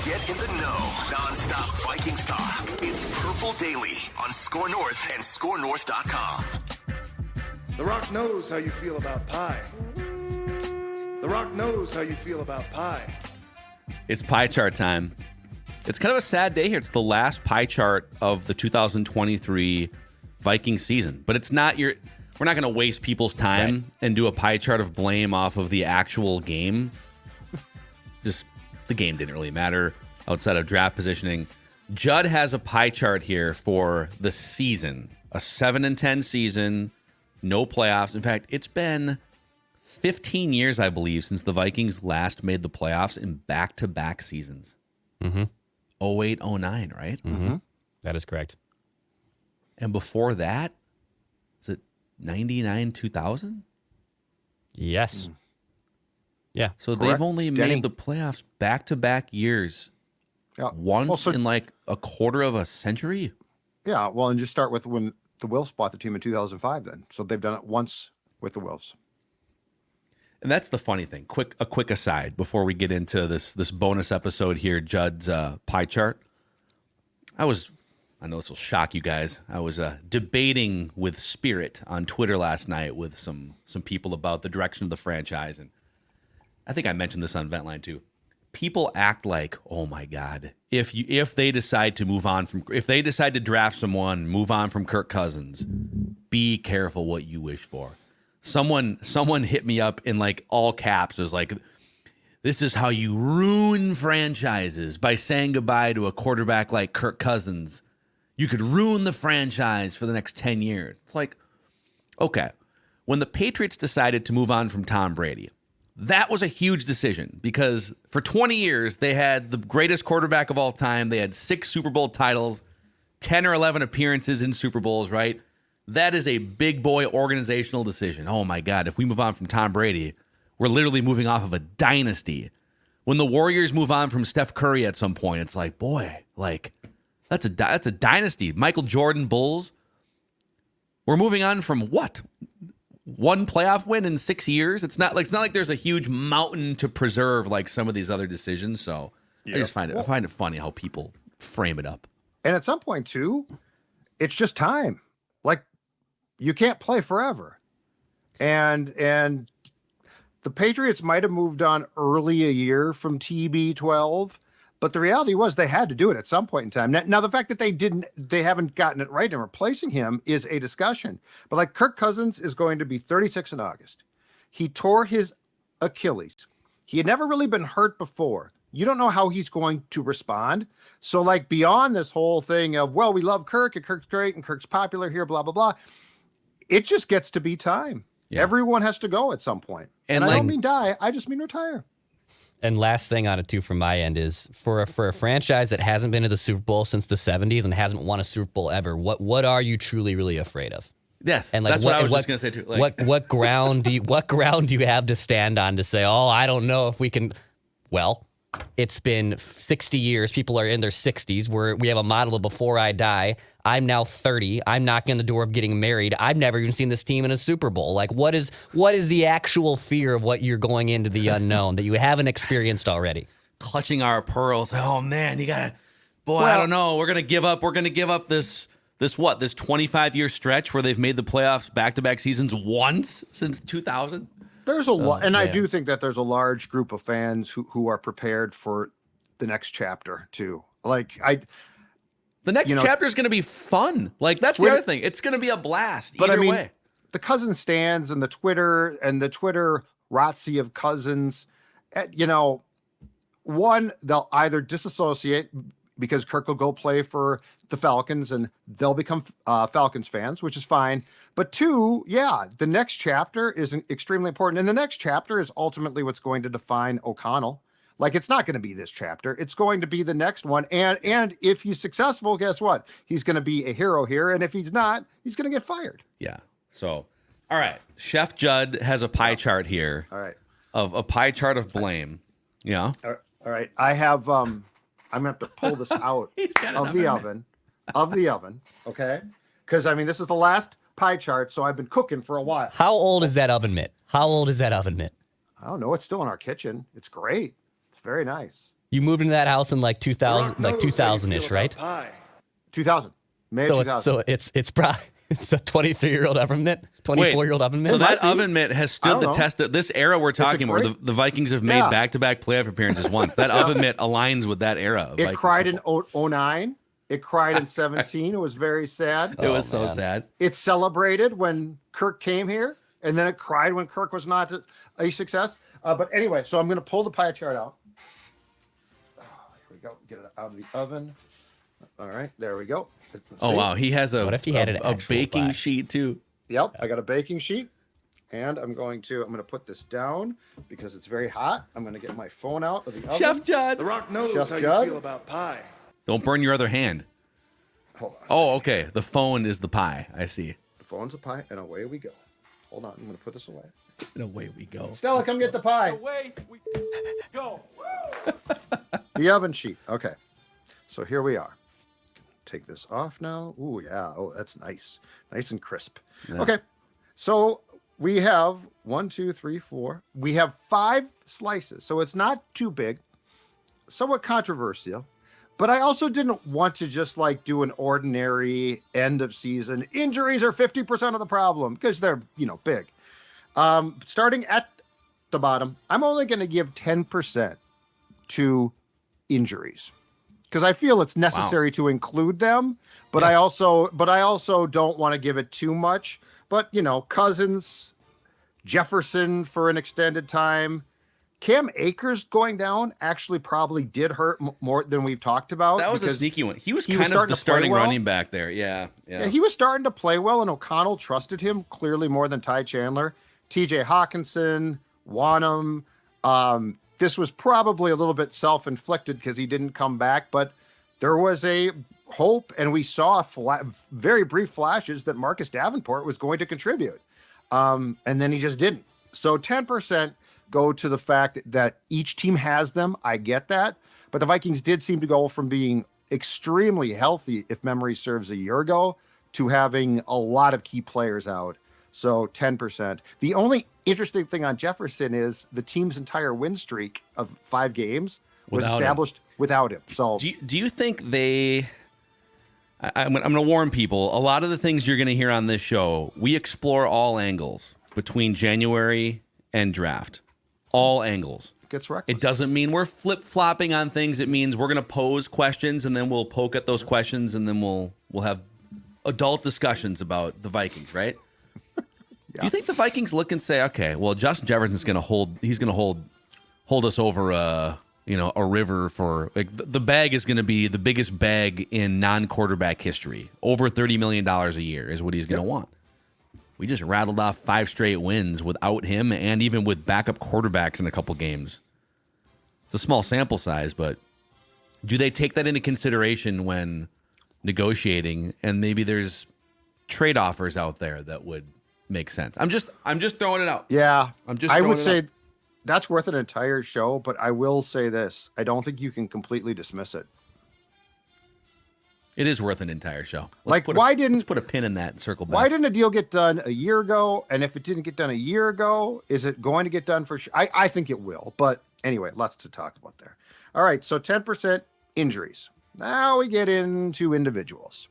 Get in the know. Non-stop Vikings talk. It's Purple Daily on Score North and ScoreNorth.com. The Rock knows how you feel about pie. The Rock knows how you feel about pie. It's pie chart time. It's kind of a sad day here. It's the last pie chart of the 2023 Viking season. But it's not we're not going to waste people's time and do a pie chart of blame off of the actual game. Just the game didn't really matter outside of draft positioning. Judd has a pie chart here for the season. A 7-10 season, no playoffs. In fact, it's been 15 years, I believe, since the Vikings last made the playoffs in back-to-back seasons. Mm-hmm. 08, 09, right? Mm-hmm. That is correct. And before that, is it 99, 2000? Yes. Yeah. So Correct. they've only made the playoffs back-to-back years. Yeah. Once in like a quarter of a century? Yeah, well, and just start with when the Wilfs bought the team in 2005 then. So they've done it once with the Wilfs. And that's the funny thing. A quick aside before we get into this bonus episode here, Judd's pie chart. I know this will shock you guys. I was debating with Spirit on Twitter last night with some people about the direction of the franchise, and I think I mentioned this on Ventline too. People act like, oh my God, if they decide to draft someone, move on from Kirk Cousins, be careful what you wish for. Someone hit me up in like all caps. It was like, this is how you ruin franchises by saying goodbye to a quarterback like Kirk Cousins. You could ruin the franchise for the next 10 years. It's like, okay, when the Patriots decided to move on from Tom Brady, that was a huge decision because for 20 years, they had the greatest quarterback of all time. They had 6 Super Bowl titles, 10 or 11 appearances in Super Bowls, right? That is a big boy organizational decision. Oh my God, if we move on from Tom Brady, we're literally moving off of a dynasty. When the Warriors move on from Steph Curry at some point, it's like, boy, like that's a dynasty. Michael Jordan Bulls. We're moving on from what? One playoff win in 6 years? It's not like there's a huge mountain to preserve like some of these other decisions. So I just find it funny how people frame it up. And at some point too, it's just time. Like you can't play forever. And the Patriots might have moved on early a year from TB12, but the reality was they had to do it at some point in time. Now the fact that they haven't gotten it right and replacing him is a discussion. But like Kirk Cousins is going to be 36 in August. He tore his Achilles. He had never really been hurt before. You don't know how he's going to respond. So like beyond this whole thing of, well, we love Kirk and Kirk's great and Kirk's popular here, blah, blah, blah. It just gets to be time. Yeah. Everyone has to go at some point. And I don't mean die. I just mean retire. And last thing on it too from my end is for a franchise that hasn't been to the Super Bowl since the 70s and hasn't won a Super Bowl ever, what are you truly really afraid of? Yes, and like, that's what I was just going to say too. Like, what ground do you have to stand on to say, oh, I don't know if we can? Well, it's been 60 years. People are in their 60s. We have a model of before I die. I'm now 30. I'm knocking on the door of getting married. I've never even seen this team in a Super Bowl. Like, what is the actual fear of what you're going into the unknown that you haven't experienced already? Clutching our pearls. Oh man, I don't know. We're gonna give up this 25-year stretch where they've made the playoffs back-to-back seasons once since 2000. There's a lot, and I do think that there's a large group of fans who are prepared for the next chapter too. The next chapter is going to be fun. Like that's the other thing. It's going to be a blast. But either way, the Cousins stands and the Twitter ROTC of Cousins, one, they'll either disassociate because Kirk will go play for the Falcons and they'll become Falcons fans, which is fine. But two, the next chapter is extremely important. And the next chapter is ultimately what's going to define O'Connell. Like, it's not going to be this chapter. It's going to be the next one. And if he's successful, guess what? He's going to be a hero here. And if he's not, he's going to get fired. Yeah. So, all right. Chef Judd has a pie chart here. All right. Of a pie chart of blame. Yeah. All right. I have, I'm going to have to pull this out of the oven. Okay. Because, this is the last pie chart. So I've been cooking for a while. How old is that oven mitt? I don't know. It's still in our kitchen. It's great. Very nice. You moved into that house in like The 2000, Rock like knows how you 2000-ish, feel right? about pie. 2000. May of 2000. So it's probably it's a 23-year-old oven mitt, 24-year-old oven mitt. So that might be. oven mitt has I stood don't the know. test of this era we're talking about, where great- the Vikings have made Yeah. back-to-back playoff appearances once. That oven mitt aligns with that era of It Vikings cried football. in 09. It cried in 17. It was very sad. It was Oh, so man. sad. It celebrated when Kirk came here, and then it cried when Kirk was not a success. But anyway, so I'm going to pull the pie chart out. Oh, here we go. Get it out of the oven. All right, there we go. Oh See? wow, he has a What if he had an a actual baking pie? sheet too. Yep, I got a baking sheet, and I'm going to put this down because it's very hot. I'm going to get my phone out of the oven. Chef Judd, The Rock knows Chef how Judd? you feel about pie. don't burn your other hand. Hold on. Oh, okay. The phone is the pie. I see. The phone's a pie, and away we go. Hold on, I'm going to put this away. And away we go. Stella, come get the pie. Away we go. The oven sheet. Okay. So here we are. Take this off now. Ooh, yeah. Oh, that's nice. Nice and crisp. Yeah. Okay. So we have 1, 2, 3, 4. We have 5 slices. So it's not too big. Somewhat controversial. But I also didn't want to just like do an ordinary end of season. Injuries are 50% of the problem because they're, big. Starting at the bottom, I'm only going to give 10% to injuries because I feel it's necessary to include them, but I also don't want to give it too much. But Cousins, Jefferson for an extended time, Cam Akers going down actually probably did hurt more than we've talked about. That was a because sneaky one. He was he kind was of starting the to play starting well. running back there. Yeah. Yeah, he was starting to play well, and O'Connell trusted him clearly more than Ty Chandler. TJ Hawkinson, Wanham. This was probably a little bit self-inflicted because he didn't come back, but there was a hope, and we saw very brief flashes that Marcus Davenport was going to contribute. And then he just didn't. So 10% go to the fact that each team has them. I get that. But the Vikings did seem to go from being extremely healthy, if memory serves, a year ago, to having a lot of key players out. So 10%. The only interesting thing on Jefferson is the team's entire win streak of 5 games was Without him. established without him. So Do you think they? I'm going to warn people. A lot of the things you're going to hear on this show, we explore all angles between January and draft. All angles. gets reckless. It doesn't mean we're flip-flopping on things. It means we're going to pose questions, and then we'll poke at those questions, and then we'll have adult discussions about the Vikings, right? Do you think the Vikings look and say, okay, well, Justin Jefferson's going to hold us over a river for, like, the bag is going to be the biggest bag in non-quarterback history. Over $30 million a year is what he's going to want. We just rattled off 5 straight wins without him, and even with backup quarterbacks in a couple games. It's a small sample size, but do they take that into consideration when negotiating? And maybe there's trade offers out there that would make sense. I'm just throwing it out. Yeah, I would say out. that's worth an entire show. But I will say this: I don't think you can completely dismiss it. It is worth an entire show. Let's put a pin in that and circle back? Why didn't a deal get done a year ago? And if it didn't get done a year ago, is it going to get done for sure? I think it will. But anyway, lots to talk about there. All right, so 10% injuries. Now we get into individuals.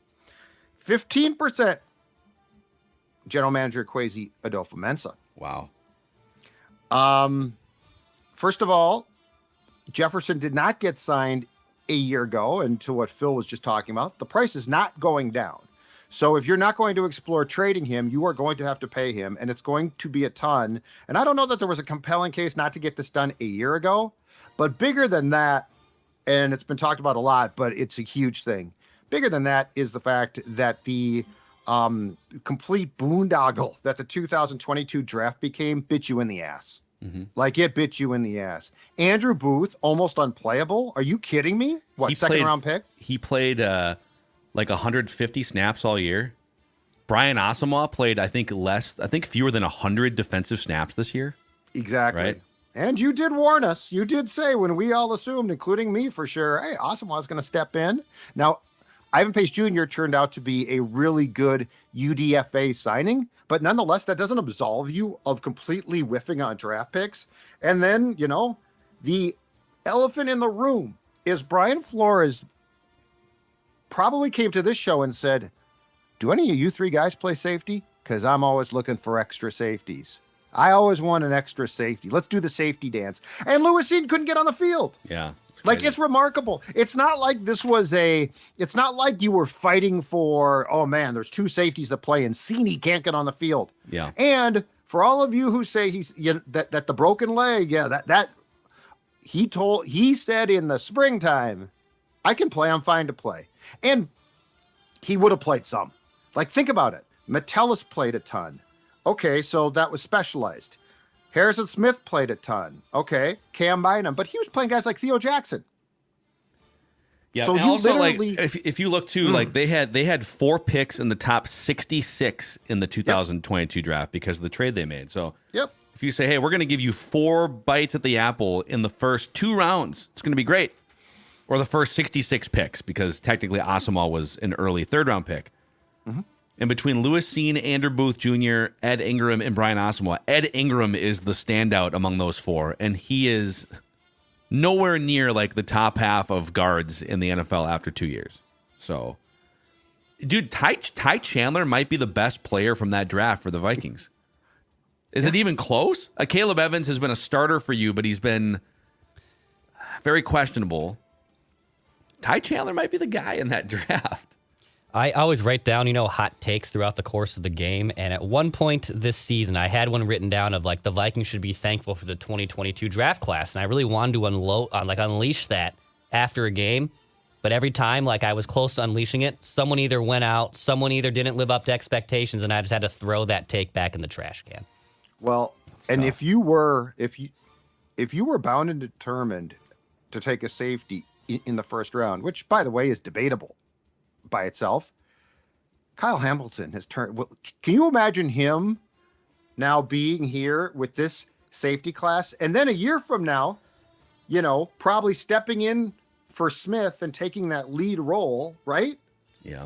15% general manager Kwesi Adofo-Mensah. Wow. First of all, Jefferson did not get signed a year ago, and to what Phil was just talking about, the price is not going down. So if you're not going to explore trading him, you are going to have to pay him, and it's going to be a ton. And I don't know that there was a compelling case not to get this done a year ago, but bigger than that, and it's been talked about a lot, but it's a huge thing. Bigger than that is the fact that the complete boondoggle that the 2022 draft became bit you in the ass. Mm-hmm. Like, it bit you in the ass. Andrew Booth, almost unplayable. Are you kidding me? What, second round pick? He played like 150 snaps all year. Brian Asamoah played, I think fewer than 100 defensive snaps this year. Exactly. Right. And you did warn us. You did say, when we all assumed, including me for sure, hey, Asamoah's going to step in. Now, Ivan Pace Jr. turned out to be a really good UDFA signing, but nonetheless, that doesn't absolve you of completely whiffing on draft picks. And then, the elephant in the room is Brian Flores probably came to this show and said, do any of you three guys play safety? Because I'm always looking for extra safeties. I always want an extra safety. Let's do the safety dance. And Lewisine couldn't get on the field. Yeah. It's remarkable. It's not like it's not like you were fighting for, oh man, there's two safeties that play and Cini can't get on the field. Yeah. And for all of you who say that the broken leg, he said in the springtime, I can play, I'm fine to play. And he would have played some. Like, think about it. Metellus played a ton. Okay, so that was specialized. Harrison Smith played a ton. Okay, Cam Bynum, but he was playing guys like Theo Jackson. Yeah, so and you also literally, like if you look too, like they had 4 picks in the top 66 in the 2022 draft because of the trade they made. So if you say, hey, we're going to give you 4 bites at the apple in the first 2 rounds, it's going to be great. Or the first 66 picks, because technically Asamoah was an early 3rd round pick. Mm-hmm. And between Lewisine, Andrew Booth Jr., Ed Ingram, and Brian Asamoah, Ed Ingram is the standout among those 4. And he is nowhere near like the top half of guards in the NFL after 2 years. So, dude, Ty Chandler might be the best player from that draft for the Vikings. Is it even close? Caleb Evans has been a starter for you, but he's been very questionable. Ty Chandler might be the guy in that draft. I always write down, hot takes throughout the course of the game. And at one point this season, I had one written down of like the Vikings should be thankful for the 2022 draft class. And I really wanted to unleash that after a game. But every time like I was close to unleashing it, someone either went out, someone either didn't live up to expectations, and I just had to throw that take back in the trash can. Well, that's and tough. if you were bound and determined to take a safety in the first round, which by the way is debatable by itself, Kyle Hamilton has turned. Well, can you imagine him now being here with this safety class, and then a year from now, probably stepping in for Smith and taking that lead role, right? Yeah.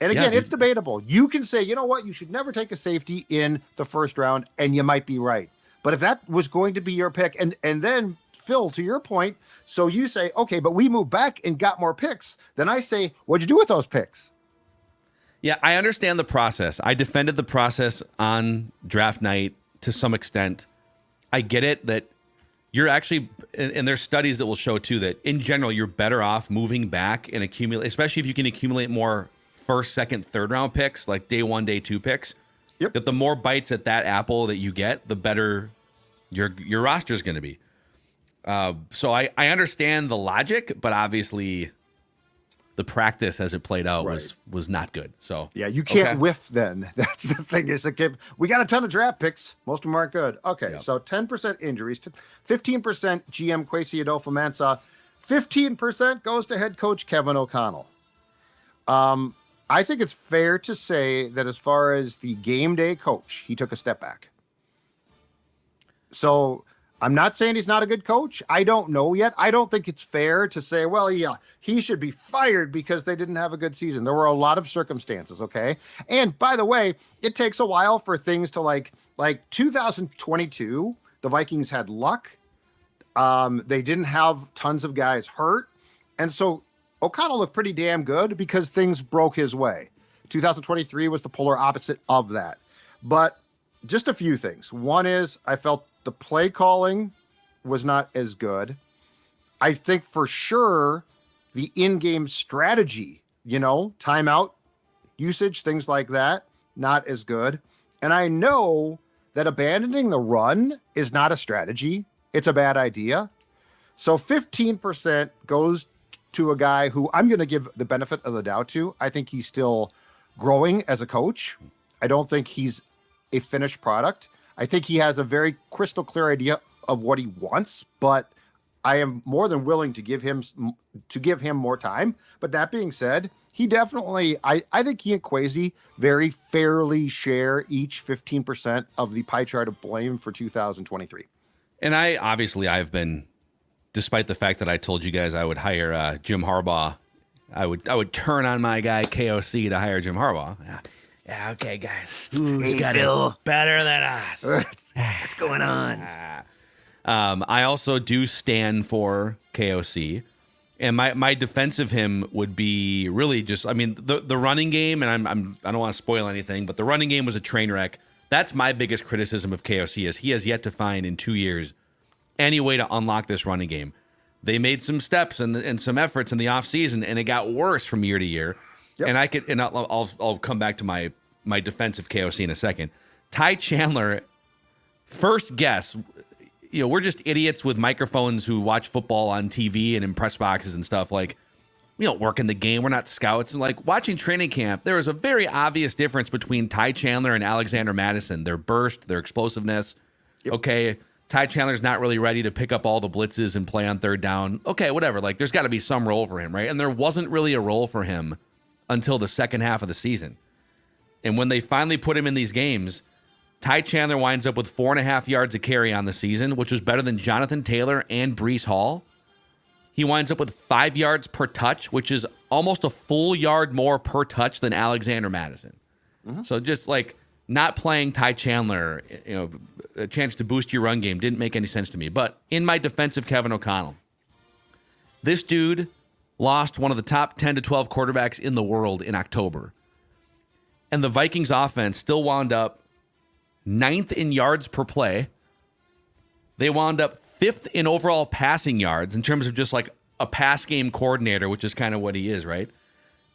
And again, it's debatable. You can say, you know what, you should never take a safety in the first round, and you might be right. But if that was going to be your pick, and then Phil, to your point, so you say, okay, but we moved back and got more picks. Then I say, what'd you do with those picks? Yeah, I understand the process. I defended the process on draft night to some extent. I get it that you're actually, and there's studies that will show too that in general, you're better off moving back and accumulate, especially if you can accumulate more first, second, 3rd round picks, like day 1, day 2 picks. Yep. That the more bites at that apple that you get, the better your roster is going to be. So I understand the logic, but obviously the practice as it played out was not good. So yeah, you can't whiff then. That's the thing is that we got a ton of draft picks. Most of them aren't good. Okay. Yep. So 10% injuries, 15% GM Kwesi Adofo-Mensah, 15% goes to head coach Kevin O'Connell. I think it's fair to say that as far as the game day coach, he took a step back. So I'm not saying he's not a good coach. I don't know yet. I don't think it's fair to say, well, yeah, he should be fired because they didn't have a good season. There were a lot of circumstances, okay? And by the way, it takes a while for things to like 2022, the Vikings had luck. They didn't have tons of guys hurt. And so O'Connell looked pretty damn good because things broke his way. 2023 was the polar opposite of that. But just a few things. One is I felt the play calling was not as good. I think for sure the in-game strategy, timeout usage, things like that, not as good. And I know that abandoning the run is not a strategy. It's a bad idea. So 15% goes to a guy who I'm going to give the benefit of the doubt to. I think he's still growing as a coach. I don't think he's a finished product. I think he has a very crystal clear idea of what he wants, but I am more than willing to give him more time. But that being said, he definitely, I think he and Kwesi very fairly share each 15% of the pie chart of blame for 2023. And I've been, despite the fact that I told you guys I would hire Jim Harbaugh, I would turn on my guy KOC to hire Jim Harbaugh. Yeah, okay, guys. Who's got Phil? It better than us? What's going on? I also do stand for KOC. And my defense of him would be really just, I mean, the running game, and I don't want to spoil anything, but the running game was a train wreck. That's my biggest criticism of KOC is he has yet to find in 2 years any way to unlock this running game. They made some steps and some efforts in the offseason, and it got worse from year to year. Yep. And I'll come back to my defense of KOC in a second. Ty Chandler, first guess. We're just idiots with microphones who watch football on TV and in press boxes and stuff. Like, we don't work in the game. We're not scouts. And like watching training camp, there was a very obvious difference between Ty Chandler and Alexander Mattison. Their burst, their explosiveness. Yep. Okay, Ty Chandler's not really ready to pick up all the blitzes and play on third down. Okay, whatever. Like, there's got to be some role for him, right? And there wasn't really a role for him until the second half of the season. And when they finally put him in these games, Ty Chandler winds up with 4.5 yards a carry on the season, which was better than Jonathan Taylor and Breece Hall. He winds up with 5 yards per touch, which is almost a full yard more per touch than Alexander Mattison. Mm-hmm. So just like not playing Ty Chandler, a chance to boost your run game didn't make any sense to me. But in my defense of Kevin O'Connell, this dude lost one of the top 10 to 12 quarterbacks in the world in October. And the Vikings offense still wound up 9th in yards per play. They wound up 5th in overall passing yards in terms of just like a pass game coordinator, which is kind of what he is, right?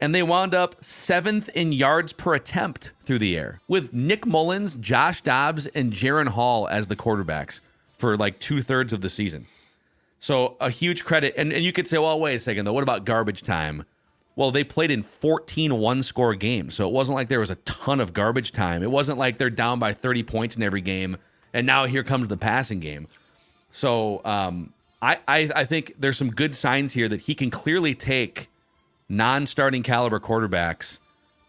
And they wound up 7th in yards per attempt through the air with Nick Mullins, Josh Dobbs, and Jaron Hall as the quarterbacks for like 2/3 of the season. So a huge credit. And you could say, well, wait a second, though. What about garbage time? Well, they played in 14 one-score games, so it wasn't like there was a ton of garbage time. It wasn't like they're down by 30 points in every game, and now here comes the passing game. So I think there's some good signs here that he can clearly take non-starting caliber quarterbacks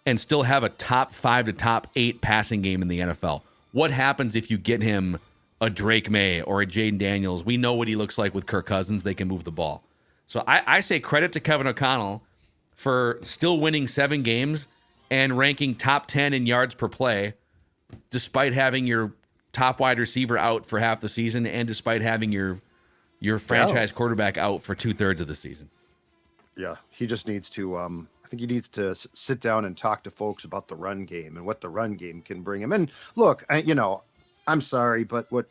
and still have a top 5 to top 8 passing game in the NFL. What happens if you get him a Drake May or a Jaden Daniels? We know what he looks like with Kirk Cousins. They can move the ball. So I say credit to Kevin O'Connell for still winning 7 games and ranking top 10 in yards per play, despite having your top wide receiver out for half the season and despite having your franchise quarterback out for 2/3 of the season. Yeah, he just needs to, I think he needs to sit down and talk to folks about the run game and what the run game can bring him. And look, I'm sorry, but what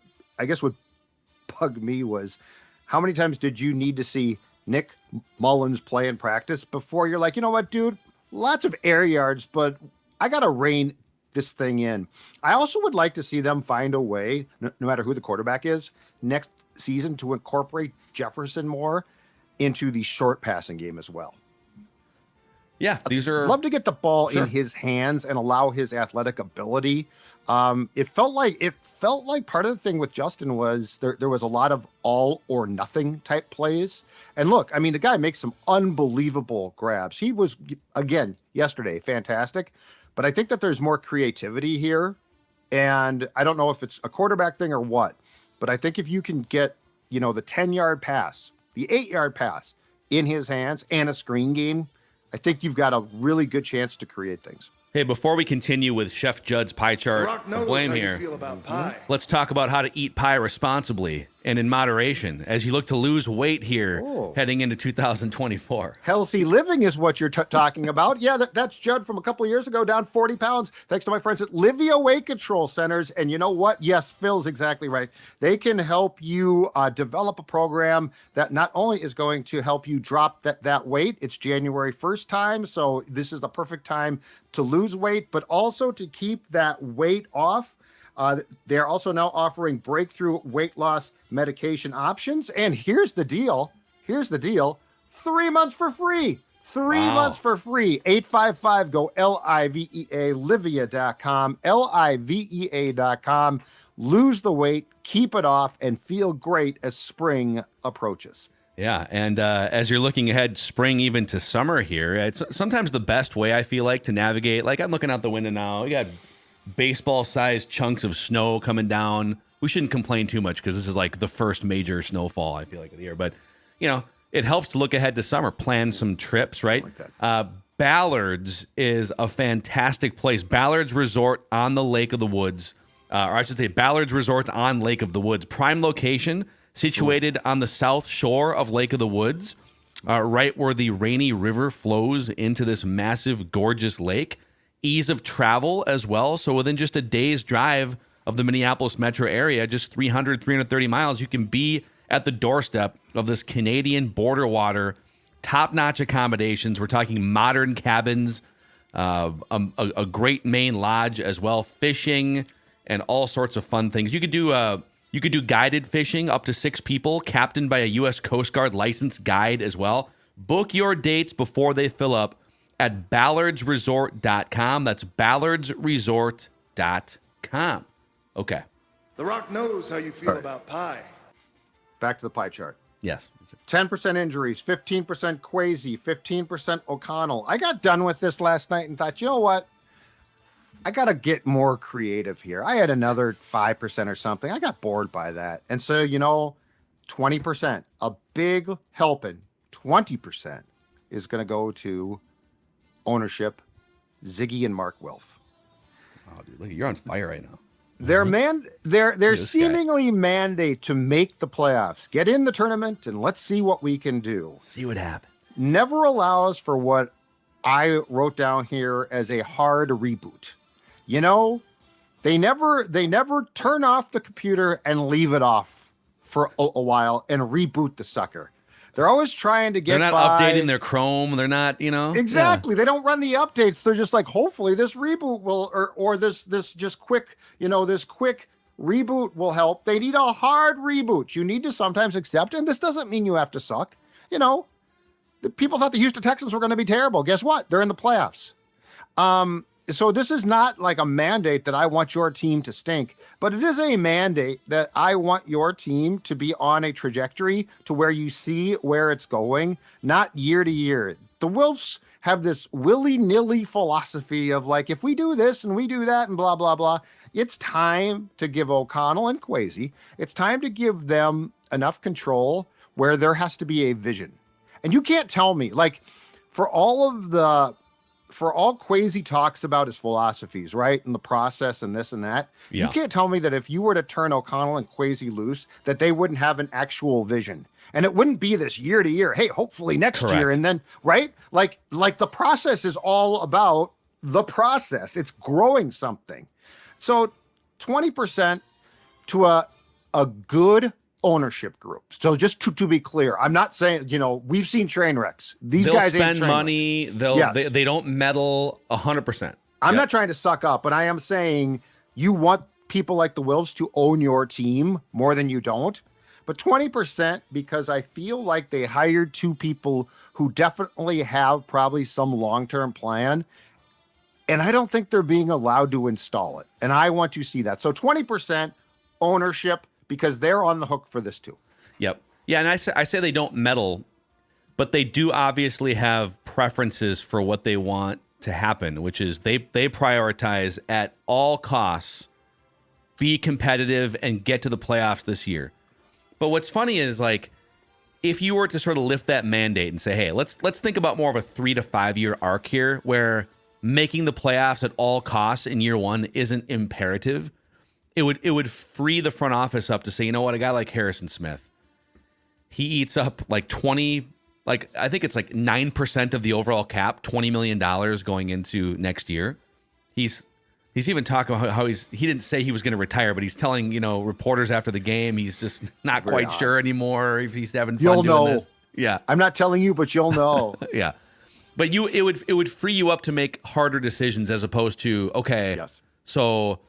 bugged me was how many times did you need to see Nick Mullins play in practice before you're like, you know what, dude, lots of air yards, but I got to rein this thing in. I also would like to see them find a way, no matter who the quarterback is, next season to incorporate Jefferson more into the short passing game as well. Yeah, these are... I'd love to get the ball in his hands and allow his athletic ability. It felt like part of the thing with Justin was there was a lot of all or nothing type plays. And look, I mean, the guy makes some unbelievable grabs. He was, again, yesterday, fantastic. But I think that there's more creativity here. And I don't know if it's a quarterback thing or what, but I think if you can get, the 10-yard pass, the 8-yard pass in his hands and a screen game, I think you've got a really good chance to create things. Hey, before we continue with Chef Judd's pie chart of blame here, let's talk about how to eat pie responsibly and in moderation as you look to lose weight here heading into 2024. Healthy living is what you're talking about. Yeah, that's Judd from a couple of years ago, down 40 pounds, thanks to my friends at Livia Weight Control Centers. And you know what? Yes, Phil's exactly right. They can help you develop a program that not only is going to help you drop that weight, it's January 1st time, so this is the perfect time to lose weight, but also to keep that weight off. They're also now offering breakthrough weight loss medication options. And here's the deal. 3 months for free. 3 months for free. 855-GO LIVEA, Livia.com, LIVEA.com. Lose the weight, keep it off, and feel great as spring approaches. Yeah, and as you're looking ahead, spring even to summer here, it's sometimes the best way I feel like to navigate. Like I'm looking out the window now, we got baseball-sized chunks of snow coming down. We shouldn't complain too much because this is like the first major snowfall, I feel like, of the year. But, it helps to look ahead to summer, plan some trips, right? Like Ballard's is a fantastic place. Ballard's Resort on the Lake of the Woods. or I should say Ballard's Resort on Lake of the Woods. Prime location, situated on the south shore of Lake of the Woods, right where the Rainy River flows into this massive, gorgeous lake. Ease of travel as well. So within just a day's drive of the Minneapolis metro area, just 330 miles, you can be at the doorstep of this Canadian border water, top-notch accommodations. We're talking modern cabins, a great main lodge as well, fishing, and all sorts of fun things. You could do guided fishing up to 6 people, captained by a U.S. Coast Guard licensed guide as well. Book your dates before they fill up at ballardsresort.com. That's ballardsresort.com. Okay. The Rock knows how you feel about pie. Back to the pie chart. Yes. 10% injuries, 15% Kwesi, 15% O'Connell. I got done with this last night and thought, you know what? I got to get more creative here. I had another 5% or something. I got bored by that. And so, 20%, a big helping, 20% is going to go to ownership, Ziggy and Mark Wilf. Oh, dude, look, you're on fire right now. They're seemingly mandate to make the playoffs, get in the tournament, and let's see what we can do. See what happens. Never allows for what I wrote down here as a hard reboot. They never turn off the computer and leave it off for a while and reboot the sucker. They're always trying to get. They're not updating their Chrome. They're not, Exactly. Yeah. They don't run the updates. They're just like, hopefully this reboot will, or this just quick, this quick reboot will help. They need a hard reboot. You need to sometimes accept, and this doesn't mean you have to suck. The people thought the Houston Texans were going to be terrible. Guess what? They're in the playoffs. So this is not like a mandate that I want your team to stink, but it is a mandate that I want your team to be on a trajectory to where you see where it's going, not year to year. The Wolves have this willy-nilly philosophy of like, if we do this and we do that and blah, blah, blah, it's time to give O'Connell and Kwesi, it's time to give them enough control where there has to be a vision. And you can't tell me, like, for all Kwesi talks about his philosophies, right? And the process and this and that. Yeah. You can't tell me that if you were to turn O'Connell and Kwesi loose, that they wouldn't have an actual vision. And it wouldn't be this year to year. Hey, hopefully next year. And then, right? Like the process is all about the process. It's growing something. So 20% to a good ownership group. So just to be clear, I'm not saying, we've seen train wrecks. They'll guys spend money. They don't meddle 100%. I'm not trying to suck up, but I am saying you want people like the Wolves to own your team more than you don't. But 20%, because I feel like they hired 2 people who definitely have probably some long-term plan. And I don't think they're being allowed to install it. And I want to see that. So 20% ownership, because they're on the hook for this too. Yep. Yeah, and I say they don't meddle, but they do obviously have preferences for what they want to happen, which is they prioritize at all costs, be competitive and get to the playoffs this year. But what's funny is, like, if you were to sort of lift that mandate and say, hey, let's think about more of a 3 to 5 year arc here where making the playoffs at all costs in year 1 isn't imperative. It would free the front office up to say, you know what, a guy like Harrison Smith, he eats up like I think it's like 9% of the overall cap, $20 million going into next year. He's even talking about how he didn't say he was going to retire, but he's telling, reporters after the game, he's just not quite sure anymore if he's having fun doing this. Yeah. I'm not telling you, but you'll know. Yeah. But it would free you up to make harder decisions as opposed to, okay, yes. So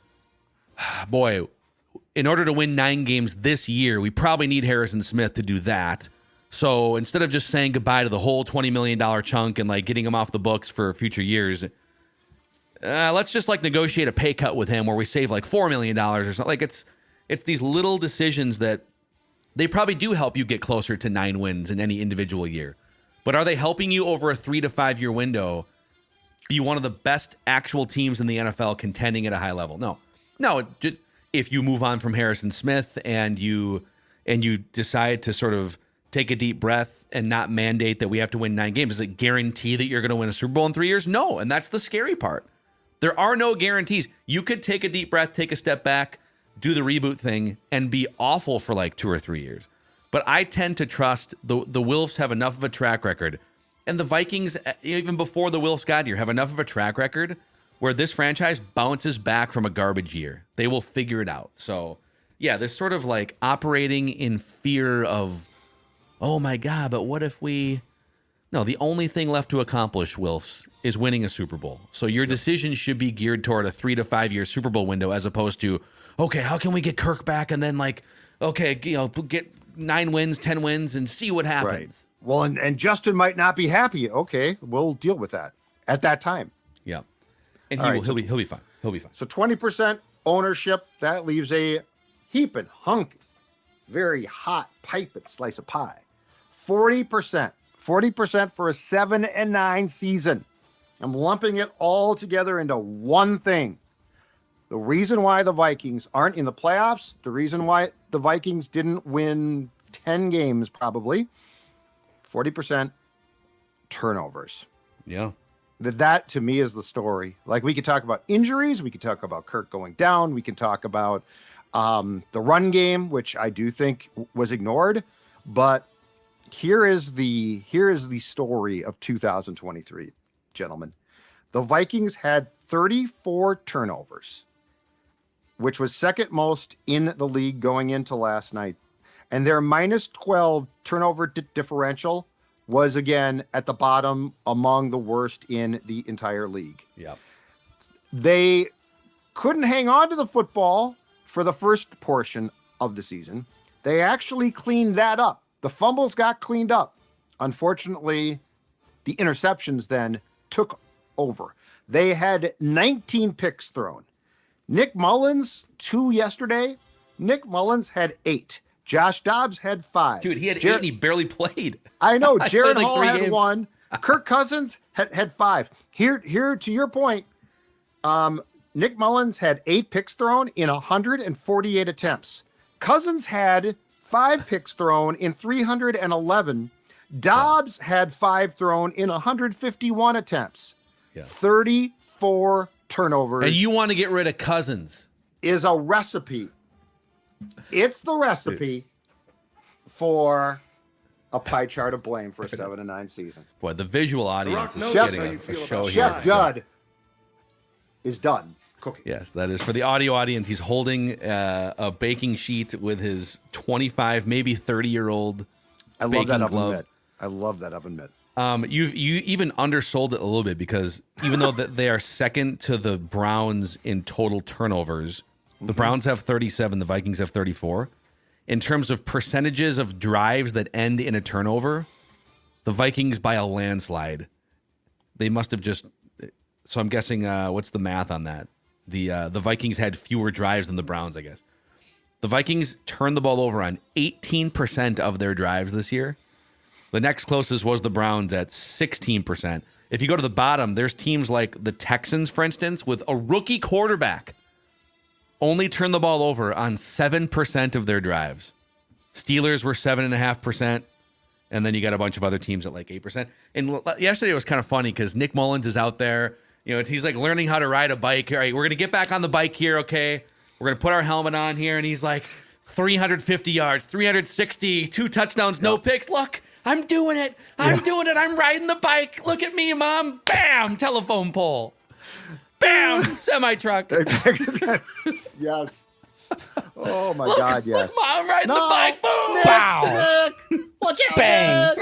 boy, in order to win 9 games this year, we probably need Harrison Smith to do that. So instead of just saying goodbye to the whole $20 million chunk and like getting him off the books for future years, let's just like negotiate a pay cut with him where we save like $4 million or something. Like it's these little decisions that they probably do help you get closer to 9 wins in any individual year. But are they helping you over a 3 to 5 year window be one of the best actual teams in the NFL contending at a high level? No, just if you move on from Harrison Smith and you decide to sort of take a deep breath and not mandate that we have to win 9 games, does it guarantee that you're going to win a Super Bowl in 3 years? No, and that's the scary part. There are no guarantees. You could take a deep breath, take a step back, do the reboot thing, and be awful for like 2 or 3 years. But I tend to trust the Wilfs have enough of a track record. And the Vikings, even before the Wilfs got here, have enough of a track record where this franchise bounces back from a garbage year. They will figure it out. So, yeah, this sort of like operating in fear of, oh my God, but what if we... No, the only thing left to accomplish, Wilfs, is winning a Super Bowl. So your decision should be geared toward a 3 to 5 year Super Bowl window as opposed to, okay, how can we get Kirk back and then like, okay, get 9 wins, 10 wins and see what happens. Right. Well, and Justin might not be happy. Okay, we'll deal with that at that time. Yeah. And he'll be fine. He'll be fine. So 20% ownership, that leaves a heaping, hunky, very hot piping slice of pie. 40% for a 7-9 season. I'm lumping it all together into one thing. The reason why the Vikings aren't in the playoffs, the reason why the Vikings didn't win 10 games probably, 40% turnovers. Yeah. That to me is the story. Like, we could talk about injuries, we could talk about Kirk going down, we can talk about the run game, which I do think was ignored, but here is the story of 2023, gentlemen. The Vikings had 34 turnovers, which was second most in the league going into last night. And their minus 12 turnover differential was, again, at the bottom among the worst in the entire league. Yeah. They couldn't hang on to the football for the first portion of the season. They actually cleaned that up. The fumbles got cleaned up. Unfortunately, the interceptions then took over. They had 19 picks thrown. Nick Mullins, 2 yesterday. Nick Mullins had 8. Josh Dobbs had 5. Dude, he had 8 and he barely played. I know. Jared like Hall 3 had games. 1. Kirk Cousins had 5. Here, to your point, Nick Mullins had 8 picks thrown in 148 attempts. Cousins had 5 picks thrown in 311. Dobbs had 5 thrown in 151 attempts. Yeah. 34 turnovers. And you want to get rid of Cousins. Is a recipe. It's the recipe for a pie chart of blame for a 7-9 season. Boy, the visual audience is knows getting how you a feel show about here. Chef Judd is done cooking. Yes, that is for the audio audience. He's holding a baking sheet with his 25, maybe 30-year-old I love baking that oven glove. mitt. I love that oven mitt. You even undersold it a little bit because even though they are second to the Browns in total turnovers, the Browns have 37, the Vikings have 34. In terms of percentages of drives that end in a turnover, the Vikings by a landslide. They must have just. So I'm guessing. What's the math on that? The Vikings had fewer drives than the Browns, I guess. The Vikings turned the ball over on 18% of their drives this year. The next closest was the Browns at 16%. If you go to the bottom, there's teams like the Texans, for instance, with a rookie quarterback, only turned the ball over on 7% of their drives. Steelers were 7.5%. And then you got a bunch of other teams at like 8%. And yesterday it was kind of funny because Nick Mullins is out there. He's like learning how to ride a bike. All right, we're going to get back on the bike here, okay? We're going to put our helmet on here. And he's like, 350 yards, 360, 2 touchdowns, no picks. Look, I'm doing it. I'm doing it. I'm riding the bike. Look at me, Mom. Bam, telephone pole. Bam, semi-truck. Yes. Oh, my Look, God, yes. Look, Mom, I'm riding the bike. Boom. Wow. Watch it. Bang.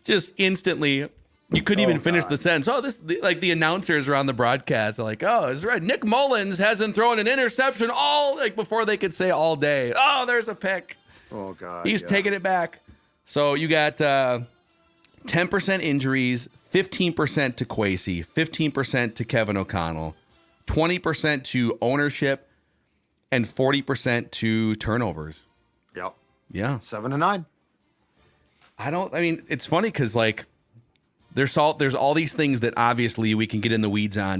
Just instantly, you couldn't even finish the sentence. Oh, like the announcers are on the broadcast. They're like, oh, this is right. Nick Mullins hasn't thrown an interception before they could say all day. Oh, there's a pick. Oh, God. He's taking it back. So you got 10% injuries, 15% to Kwesi, 15% to Kevin O'Connell, 20% to ownership, and 40% to turnovers. Yep. Yeah. 7-9. It's funny because like there's all these things that obviously we can get in the weeds on,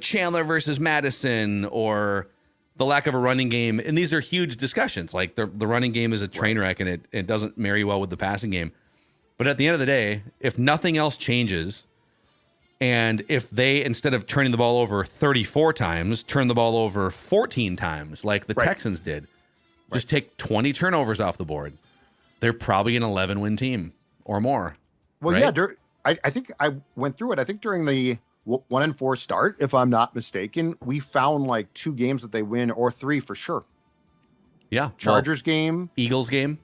Chandler versus Madison or the lack of a running game. And these are huge discussions. Like the running game is a train wreck and it doesn't marry well with the passing game. But at the end of the day, if nothing else changes, And if they, instead of turning the ball over 34 times, turn the ball over 14 times, like the Texans did, just take 20 turnovers off the board, they're probably an 11-win team or more. Well, yeah, I think I went through it. I think during the 1-4 start, if I'm not mistaken, we found like 2 games that they win or 3 for sure. Yeah. Chargers game. Eagles game.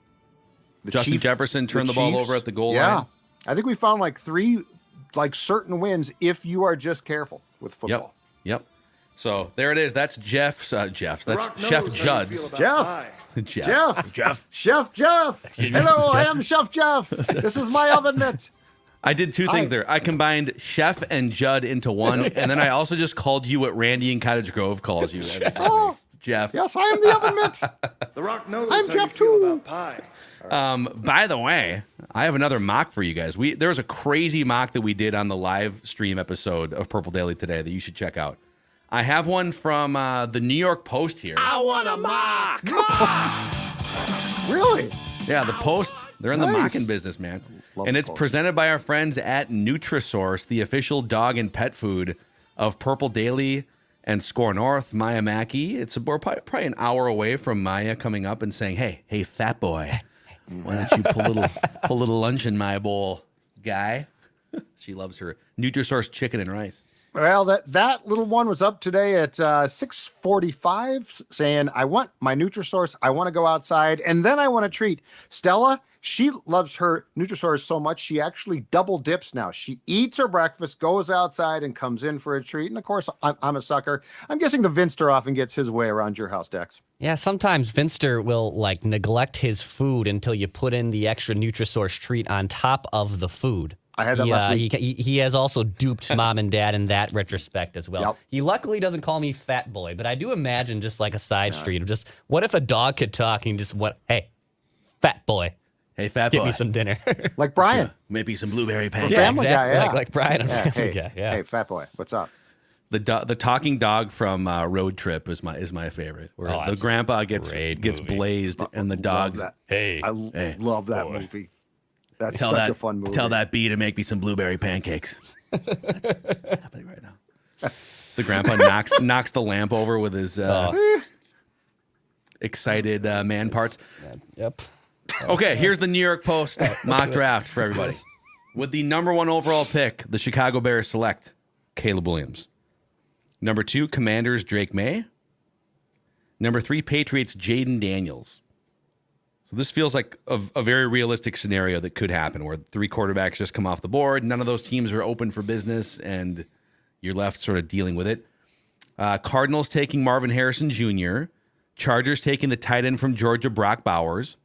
Justin Jefferson turned the ball over at the goal line. I think we found like 3 like certain wins if you are just careful with football. Yep. So there it is. That's Jeff's. That's Chef Judd's. Chef Jeff. Hello, I am Chef Jeff. This is my oven mitt. I did 2 things there. I combined Chef and Judd into one, and then I also just called you what Randy in Cottage Grove calls you. Jeff. Yes, I am the oven mitt. The Rock knows I'm how Jeff you feel too. about pie. By the way, I have another mock for you guys. There was a crazy mock that we did on the live stream episode of Purple Daily today that you should check out. I have one from the New York Post here. I want a mock. Really? Yeah, the Post, they're in the Nice. mocking business, man. Love And the it's Post. presented by our friends at Nutrisource, the official dog and pet food of Purple Daily and Score North. Maya Mackey, we're probably an hour away from Maya coming up and saying, hey, fat boy, why don't you put a little lunch in my bowl, guy? She loves her Nutrisource chicken and rice. Well, that little one was up today at 6:45 saying, I want my Nutrisource. I want to go outside, and then I want a treat. Stella, she loves her Nutrisource so much, she actually double dips now. She eats her breakfast, goes outside, and comes in for a treat. And, of course, I'm a sucker. I'm guessing the Vinster often gets his way around your house, Dex. Yeah, sometimes Vinster will like neglect his food until you put in the extra Nutrisource treat on top of the food. I had that last week. He has also duped mom and dad in that retrospect as well. Yep. He luckily doesn't call me fat boy, but I do imagine just like a side street of just, what if a dog could talk and just went, hey, fat boy, Hey, fat get boy. me some dinner. Like Brian. Maybe some blueberry pancakes. Family Guy, yeah. Like Brian and Family Guy, yeah. Hey, fat boy, what's up? The talking dog from Road Trip is my favorite. Where the that's grandpa a gets great movie. blazed and the dog. Love that. Hey, I love that movie. That's Tell such that a fun movie. Tell that bee to make me some blueberry pancakes. That's happening right now. The grandpa knocks the lamp over with his excited man parts. Yep. Okay, here's the New York Post mock draft for everybody. With the number 1 overall pick, the Chicago Bears select Caleb Williams. Number 2, Commanders Drake May. Number 3, Patriots Jaden Daniels. So this feels like a very realistic scenario that could happen where 3 quarterbacks just come off the board. None of those teams are open for business, and you're left sort of dealing with it. Cardinals taking Marvin Harrison Jr. Chargers taking the tight end from Georgia, Brock Bowers.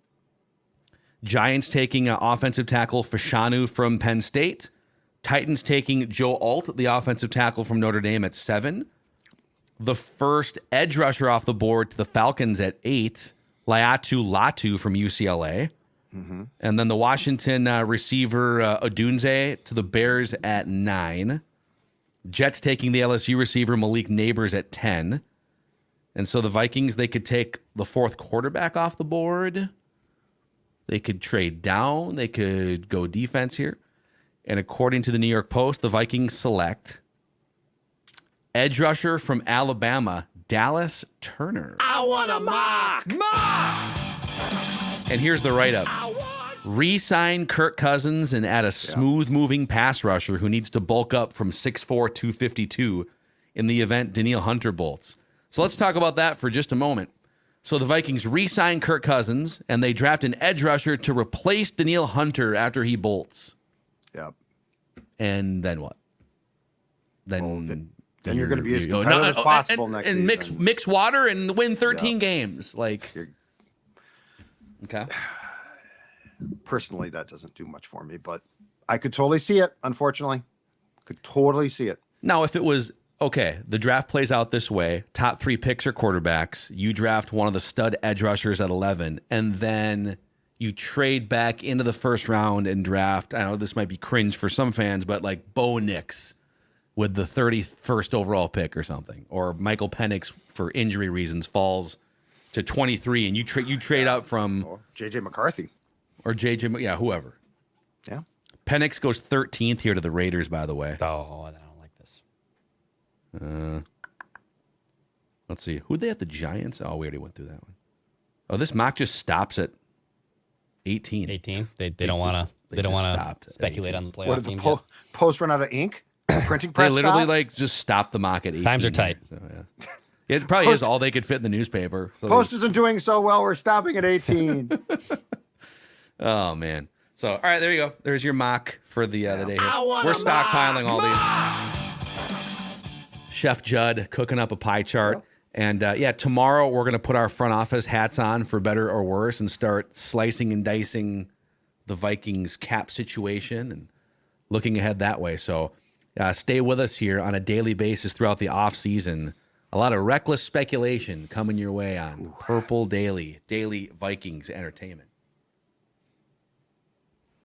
Giants taking offensive tackle Fashanu from Penn State. Titans taking Joe Alt, the offensive tackle from Notre Dame, at 7. The first edge rusher off the board to the Falcons at 8. Laiatu Latu from UCLA. Mm-hmm. And then the Washington receiver Odunze to the Bears at 9. Jets taking the LSU receiver Malik Neighbors at 10. And so the Vikings, they could take the 4th quarterback off the board. They could trade down. They could go defense here. And according to the New York Post, the Vikings select edge rusher from Alabama, Dallas Turner. I want a mock. And here's the write-up. Re-sign Kirk Cousins and add a smooth-moving pass rusher who needs to bulk up from 6'4", 252 in the event Danielle Hunter bolts. So let's talk about that for just a moment. So the Vikings re-sign Kirk Cousins, and they draft an edge rusher to replace Danielle Hunter after he bolts. Yep. And then what? Then you're going to be as competitive as possible next season. And mix water and win 13 games. Okay. Personally, that doesn't do much for me, but I could totally see it, unfortunately. Could totally see it. Now, if it was, okay, the draft plays out this way, top 3 picks are quarterbacks, you draft one of the stud edge rushers at 11, and then you trade back into the first round and draft, I know this might be cringe for some fans, but like Bo Nix with the 31st overall pick or something, or Michael Penix for injury reasons falls to 23, and you trade out from Or JJ McCarthy. or JJ, yeah, whoever. Yeah. Penix goes 13th here to the Raiders, by the way. Oh, I don't like this. Let's see. Who'd they at the Giants? Oh, we already went through that one. Oh, this mock just stops at 18. 18. They don't want to speculate on the playoff What did the teams. post run out of ink? Printing They press literally stop? like just stopped the mock at 18. Times are tight. So, yeah. It probably is all they could fit in the newspaper. So Post isn't doing so well. We're stopping at 18. oh man. So all right, there you go. There's your mock for the day here. We're stockpiling all these. Chef Judd cooking up a pie chart. And tomorrow we're gonna put our front office hats on for better or worse and start slicing and dicing the Vikings cap situation and looking ahead that way. So stay with us here on a daily basis throughout the off season. A lot of reckless speculation coming your way on Purple Daily Vikings Entertainment.